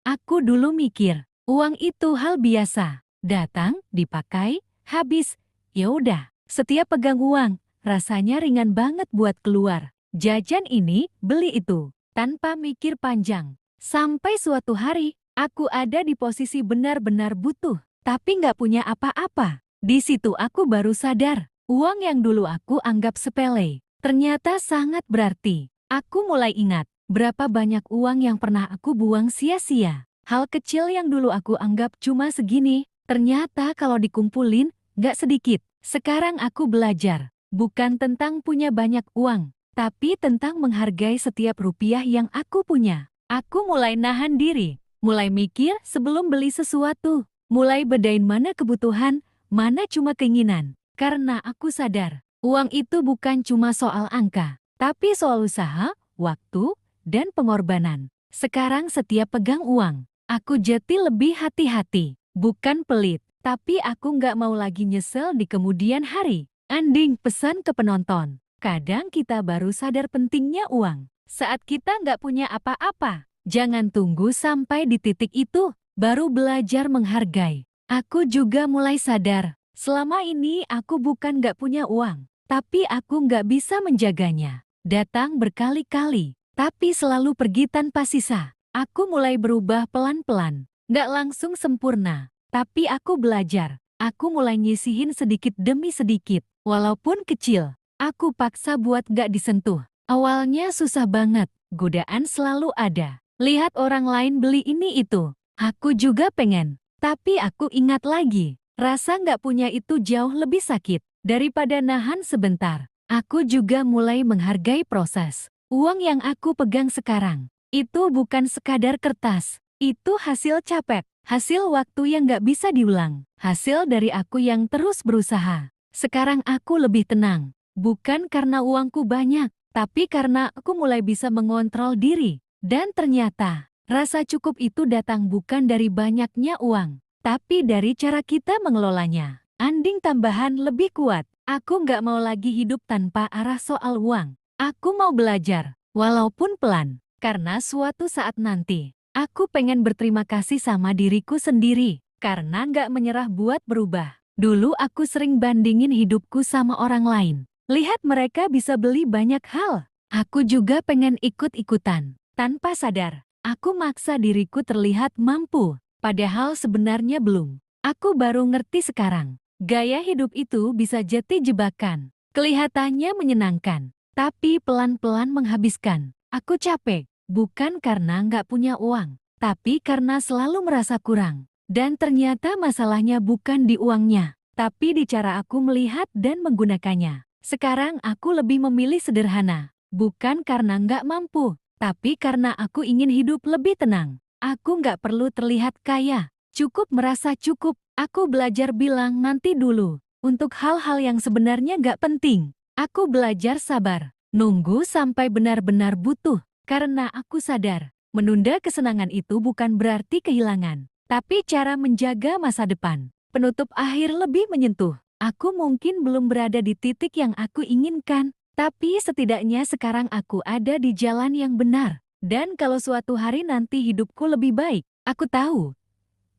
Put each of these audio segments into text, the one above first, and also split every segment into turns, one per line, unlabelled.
Aku dulu mikir, uang itu hal biasa. Datang, dipakai, habis. Ya udah, setiap pegang uang, rasanya ringan banget buat keluar. Jajan ini, beli itu, tanpa mikir panjang. Sampai suatu hari, aku ada di posisi benar-benar butuh, tapi nggak punya apa-apa. Di situ aku baru sadar, uang yang dulu aku anggap sepele, ternyata sangat berarti. Aku mulai ingat, berapa banyak uang yang pernah aku buang sia-sia. Hal kecil yang dulu aku anggap cuma segini, ternyata kalau dikumpulin, nggak sedikit. Sekarang aku belajar, bukan tentang punya banyak uang, tapi tentang menghargai setiap rupiah yang aku punya. Aku mulai nahan diri, mulai mikir sebelum beli sesuatu, mulai bedain mana kebutuhan, mana cuma keinginan. Karena aku sadar, uang itu bukan cuma soal angka, tapi soal usaha, waktu, dan pengorbanan. Sekarang setiap pegang uang, aku jadi lebih hati-hati, bukan pelit. Tapi aku nggak mau lagi nyesel di kemudian hari. Anding pesan ke penonton. Kadang kita baru sadar pentingnya uang saat kita nggak punya apa-apa. Jangan tunggu sampai di titik itu, baru belajar menghargai. Aku juga mulai sadar, selama ini aku bukan nggak punya uang, tapi aku nggak bisa menjaganya. Datang berkali-kali, tapi selalu pergi tanpa sisa. Aku mulai berubah pelan-pelan, nggak langsung sempurna. Tapi aku belajar, aku mulai nyisihin sedikit demi sedikit, walaupun kecil. Aku paksa buat gak disentuh. Awalnya susah banget, godaan selalu ada. Lihat orang lain beli ini itu, aku juga pengen. Tapi aku ingat lagi, rasa gak punya itu jauh lebih sakit daripada nahan sebentar. Aku juga mulai menghargai proses. Uang yang aku pegang sekarang, itu bukan sekadar kertas, itu hasil capek. Hasil waktu yang gak bisa diulang. Hasil dari aku yang terus berusaha. Sekarang aku lebih tenang. Bukan karena uangku banyak, tapi karena aku mulai bisa mengontrol diri. Dan ternyata, rasa cukup itu datang bukan dari banyaknya uang, tapi dari cara kita mengelolanya. Anding tambahan lebih kuat. Aku gak mau lagi hidup tanpa arah soal uang. Aku mau belajar, walaupun pelan. Karena suatu saat nanti, aku pengen berterima kasih sama diriku sendiri, karena nggak menyerah buat berubah. Dulu aku sering bandingin hidupku sama orang lain. Lihat mereka bisa beli banyak hal. Aku juga pengen ikut-ikutan. Tanpa sadar, aku maksa diriku terlihat mampu, padahal sebenarnya belum. Aku baru ngerti sekarang. Gaya hidup itu bisa jadi jebakan. Kelihatannya menyenangkan, tapi pelan-pelan menghabiskan. Aku capek. Bukan karena nggak punya uang, tapi karena selalu merasa kurang. Dan ternyata masalahnya bukan di uangnya, tapi di cara aku melihat dan menggunakannya. Sekarang aku lebih memilih sederhana, bukan karena nggak mampu, tapi karena aku ingin hidup lebih tenang. Aku nggak perlu terlihat kaya, cukup merasa cukup. Aku belajar bilang nanti dulu, untuk hal-hal yang sebenarnya nggak penting. Aku belajar sabar, nunggu sampai benar-benar butuh. Karena aku sadar, menunda kesenangan itu bukan berarti kehilangan, tapi cara menjaga masa depan. Penutup akhir lebih menyentuh. Aku mungkin belum berada di titik yang aku inginkan, tapi setidaknya sekarang aku ada di jalan yang benar. Dan kalau suatu hari nanti hidupku lebih baik, aku tahu,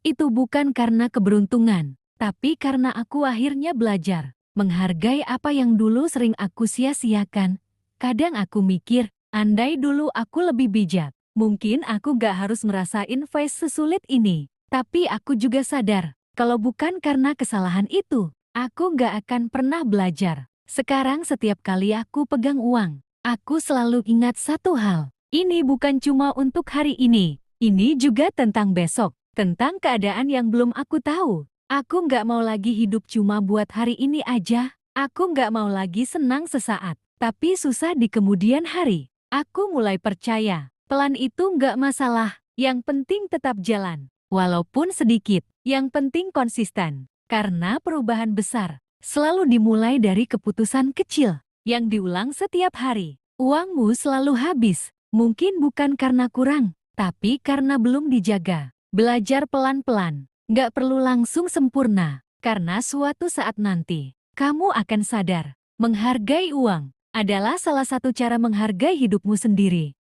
itu bukan karena keberuntungan, tapi karena aku akhirnya belajar menghargai apa yang dulu sering aku sia-siakan. Kadang aku mikir, andai dulu aku lebih bijak, mungkin aku gak harus merasain phase sesulit ini. Tapi aku juga sadar, kalau bukan karena kesalahan itu, aku gak akan pernah belajar. Sekarang setiap kali aku pegang uang, aku selalu ingat satu hal. Ini bukan cuma untuk hari ini, ini juga tentang besok, tentang keadaan yang belum aku tahu. Aku gak mau lagi hidup cuma buat hari ini aja. Aku gak mau lagi senang sesaat, tapi susah di kemudian hari. Aku mulai percaya, pelan itu nggak masalah, yang penting tetap jalan. Walaupun sedikit, yang penting konsisten. Karena perubahan besar selalu dimulai dari keputusan kecil yang diulang setiap hari. Uangmu selalu habis, mungkin bukan karena kurang, tapi karena belum dijaga. Belajar pelan-pelan, nggak perlu langsung sempurna, karena suatu saat nanti, kamu akan sadar, menghargai uang adalah salah satu cara menghargai hidupmu sendiri.